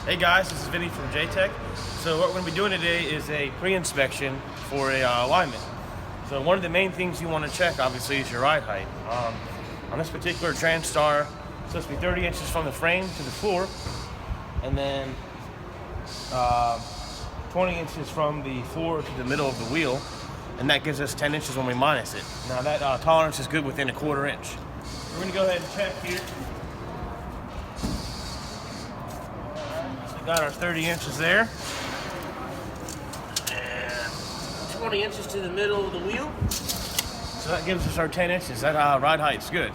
Hey guys, this is Vinny from JTech. So what we're going to be doing today is a pre-inspection for a alignment. So one of the main things you want to check, obviously, is your ride height. On this particular Transtar, it's supposed to be 30 inches from the frame to the floor, and then 20 inches from the floor to the middle of the wheel, and that gives us 10 inches when we minus it. Now that tolerance is good within a 1/4 inch. We're going to go ahead and check here. Got our 30 inches there, and 20 inches to the middle of the wheel. So that gives us our 10 inches. That ride height's good.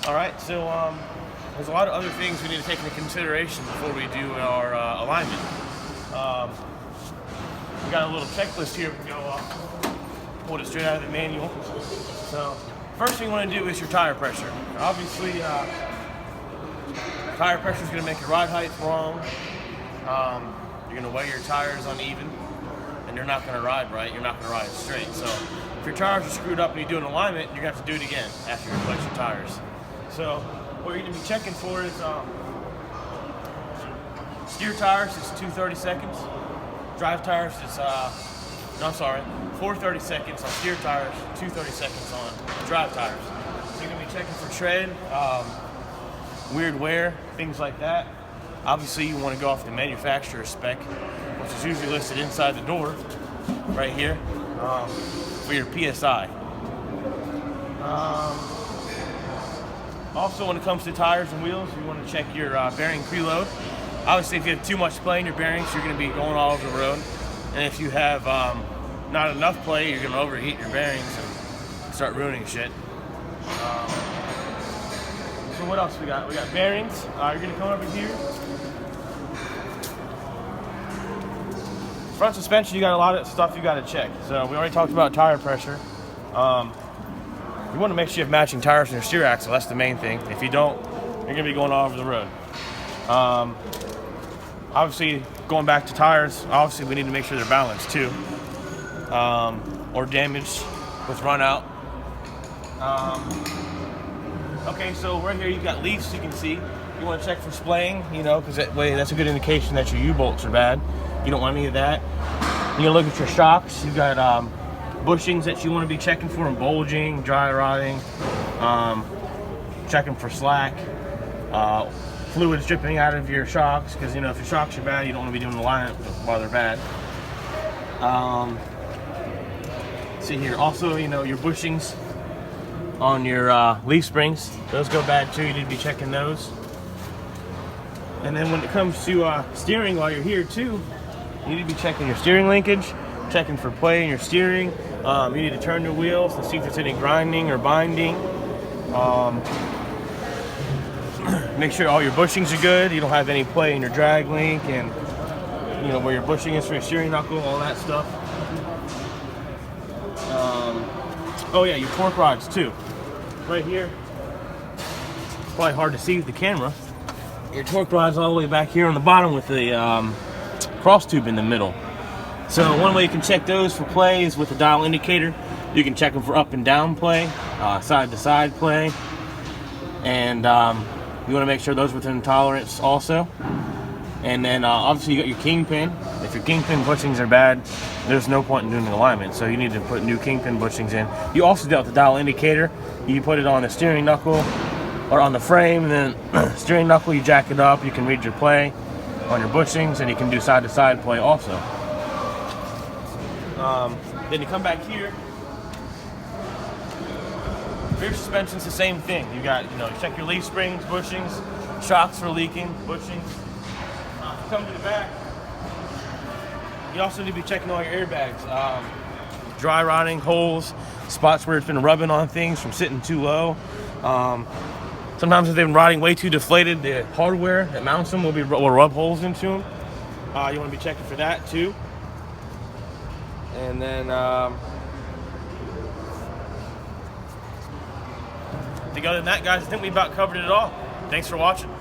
All right, so there's a lot of other things we need to take into consideration before we do our alignment. We got a little checklist here. We can go pull it straight out of the manual. So first thing you want to do is your tire pressure. Obviously, tire pressure is going to make your ride height wrong. You're going to weigh your tires uneven, and you're not going to ride right. You're not going to ride straight. So if your tires are screwed up and you do an alignment, you're going to have to do it again after you replace your tires. So what you're going to be checking for is steer tires is 2 30-seconds. Drive tires is 4 30-seconds on steer tires, 2 30-seconds on drive tires. So you're going to be checking for tread, weird wear, things like that. Obviously, you want to go off the manufacturer's spec, which is usually listed inside the door, right here, for your PSI. Also, when it comes to tires and wheels, you want to check your bearing preload. Obviously, if you have too much play in your bearings, you're going to be going all over the road. And if you have not enough play, you're going to overheat your bearings and start ruining shit. So what else we got? We got bearings. You're going to come over here. Front suspension, you got a lot of stuff you got to check. So we already talked about tire pressure. You want to make sure you have matching tires in your steer axle. That's the main thing. If you don't, you're going to be going all over the road. Obviously, going back to tires, obviously we need to make sure they're balanced too, or damaged with run out. Okay, so right here you've got leafs. You can see. You want to check for splaying, because that way that's a good indication that your U-bolts are bad. You don't want any of that. You look at your shocks. You've got bushings that you want to be checking for, and bulging, dry rotting, checking for slack, fluids dripping out of your shocks, because if your shocks are bad, you don't want to be doing the alignment while they're bad. See here, also your bushings on your leaf springs, those go bad too. You need to be checking those. And then when it comes to steering while you're here too, you need to be checking your steering linkage, checking for play in your steering. You need to turn your wheels to see if there's any grinding or binding. Make sure all your bushings are good. You don't have any play in your drag link, and where your bushing is for your steering knuckle, all that stuff. Oh yeah, your torque rods too. Right here. It's probably hard to see with the camera. Your torque rod's all the way back here on the bottom with the cross tube in the middle. So one way you can check those for play is with the dial indicator. You can check them for up and down play, side to side play, and you want to make sure those are within tolerance also. And then obviously you got your kingpin. If your kingpin bushings are bad, there's no point in doing the alignment, so you need to put new kingpin bushings in. You also dealt with the dial indicator. You put it on the steering knuckle or on the frame, and then steering knuckle, you jack it up. You can read your play on your bushings, and you can do side to side play also. Then you come back here. Rear suspension's the same thing. You got, you check your leaf springs, bushings, shocks for leaking, bushings. Come to the back. You also need to be checking all your airbags. Dry rotting, holes, spots where it's been rubbing on things from sitting too low. Sometimes if they've been rotting way too deflated, the hardware that mounts them will rub holes into them. You want to be checking for that too. And then I think other than that, guys, I think we about covered it all. Thanks for watching.